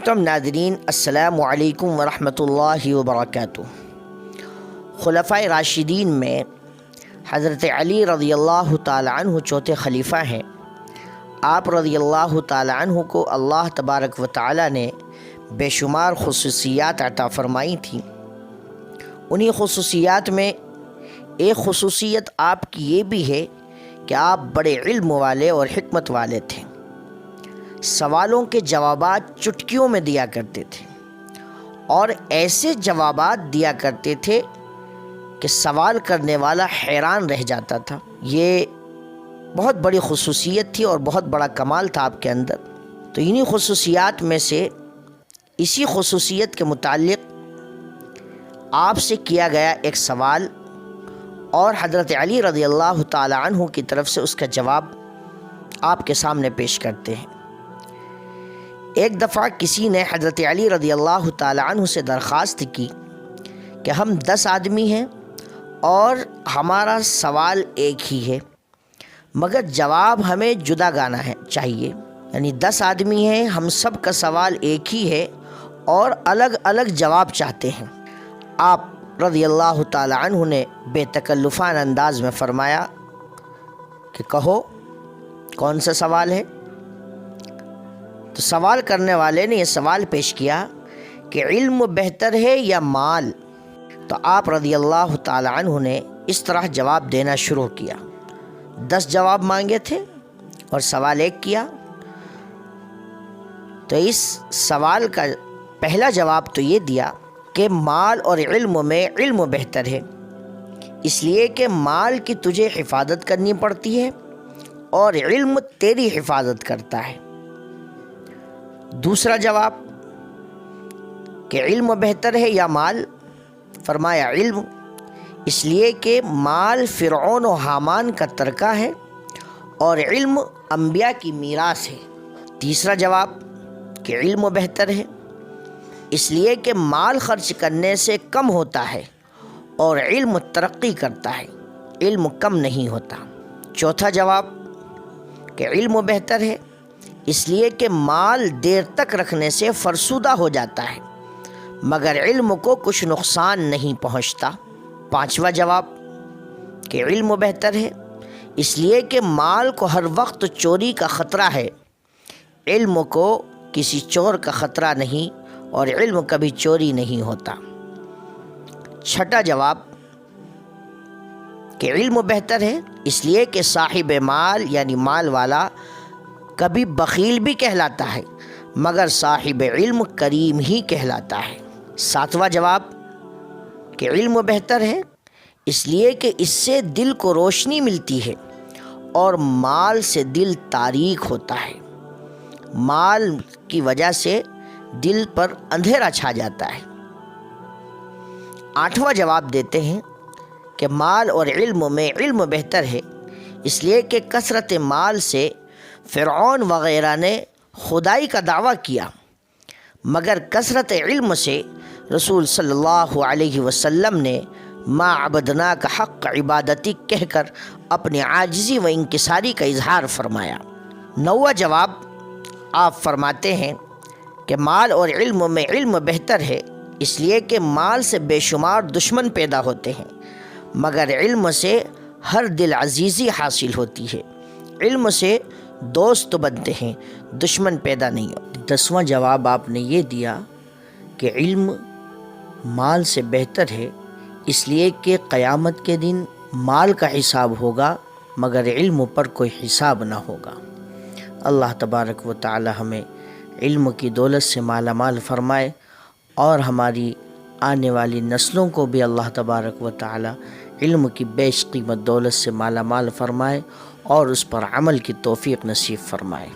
محترم ناظرین، السلام علیکم ورحمۃ اللہ وبرکاتہ۔ خلفائے راشدین میں حضرت علی رضی اللہ تعالی عنہ چوتھے خلیفہ ہیں۔ آپ رضی اللہ تعالی عنہ کو اللہ تبارک و تعالی نے بے شمار خصوصیات عطا فرمائی تھیں۔ انہی خصوصیات میں ایک خصوصیت آپ کی یہ بھی ہے کہ آپ بڑے علم والے اور حکمت والے تھے۔ سوالوں کے جوابات چٹکیوں میں دیا کرتے تھے اور ایسے جوابات دیا کرتے تھے کہ سوال کرنے والا حیران رہ جاتا تھا۔ یہ بہت بڑی خصوصیت تھی اور بہت بڑا کمال تھا آپ کے اندر۔ تو انہی خصوصیات میں سے اسی خصوصیت کے متعلق آپ سے کیا گیا ایک سوال اور حضرت علی رضی اللہ تعالی عنہ کی طرف سے اس کا جواب آپ کے سامنے پیش کرتے ہیں۔ ایک دفعہ کسی نے حضرت علی رضی اللہ تعالی عنہ سے درخواست کی کہ ہم 10 آدمی ہیں اور ہمارا سوال ایک ہی ہے، مگر جواب ہمیں جدا گانا ہے چاہیے۔ یعنی 10 آدمی ہیں، ہم سب کا سوال ایک ہی ہے اور الگ الگ جواب چاہتے ہیں۔ آپ رضی اللہ تعالی عنہ نے بے تکلفانہ انداز میں فرمایا کہ کہو کون سا سوال ہے؟ تو سوال کرنے والے نے یہ سوال پیش کیا کہ علم بہتر ہے یا مال؟ تو آپ رضی اللہ تعالی عنہ نے اس طرح جواب دینا شروع کیا۔ 10 جواب مانگے تھے اور سوال ایک کیا۔ تو اس سوال کا پہلا جواب تو یہ دیا کہ مال اور علم میں علم بہتر ہے، اس لیے کہ مال کی تجھے حفاظت کرنی پڑتی ہے اور علم تیری حفاظت کرتا ہے۔ دوسرا جواب کہ علم بہتر ہے یا مال؟ فرمایا علم، اس لیے کہ مال فرعون و حامان کا ترکہ ہے اور علم انبیاء کی میراث ہے۔ تیسرا جواب کہ علم بہتر ہے، اس لیے کہ مال خرچ کرنے سے کم ہوتا ہے اور علم ترقی کرتا ہے، علم کم نہیں ہوتا۔ چوتھا جواب کہ علم بہتر ہے، اس لیے کہ مال دیر تک رکھنے سے فرسودہ ہو جاتا ہے مگر علم کو کچھ نقصان نہیں پہنچتا۔ پانچواں جواب کہ علم بہتر ہے، اس لیے کہ مال کو ہر وقت چوری کا خطرہ ہے، علم کو کسی چور کا خطرہ نہیں اور علم کبھی چوری نہیں ہوتا۔ چھٹا جواب کہ علم بہتر ہے، اس لیے کہ صاحب مال یعنی مال والا کبھی بخیل بھی کہلاتا ہے مگر صاحب علم کریم ہی کہلاتا ہے۔ ساتواں جواب کہ علم بہتر ہے، اس لیے کہ اس سے دل کو روشنی ملتی ہے اور مال سے دل تاریک ہوتا ہے، مال کی وجہ سے دل پر اندھیرا چھا جاتا ہے۔ آٹھواں جواب دیتے ہیں کہ مال اور علم میں علم بہتر ہے، اس لیے کہ کثرت مال سے فرعون وغیرہ نے خدائی کا دعویٰ کیا مگر کثرت علم سے رسول صلی اللہ علیہ وسلم نے ما عبدناک حق عبادتی کہہ کر اپنی عاجزی و انکساری کا اظہار فرمایا۔ نوواں جواب آپ فرماتے ہیں کہ مال اور علم میں علم بہتر ہے، اس لیے کہ مال سے بے شمار دشمن پیدا ہوتے ہیں مگر علم سے ہر دل عزیزی حاصل ہوتی ہے، علم سے دوست بنتے ہیں، دشمن پیدا نہیں ہوتے۔ 10واں جواب آپ نے یہ دیا کہ علم مال سے بہتر ہے، اس لیے کہ قیامت کے دن مال کا حساب ہوگا مگر علم پر کوئی حساب نہ ہوگا۔ اللہ تبارک و تعالی ہمیں علم کی دولت سے مالا مال فرمائے اور ہماری آنے والی نسلوں کو بھی اللہ تبارک و تعالی علم کی بیش قیمت دولت سے مالا مال فرمائے اور اس پر عمل کی توفیق نصیب فرمائے۔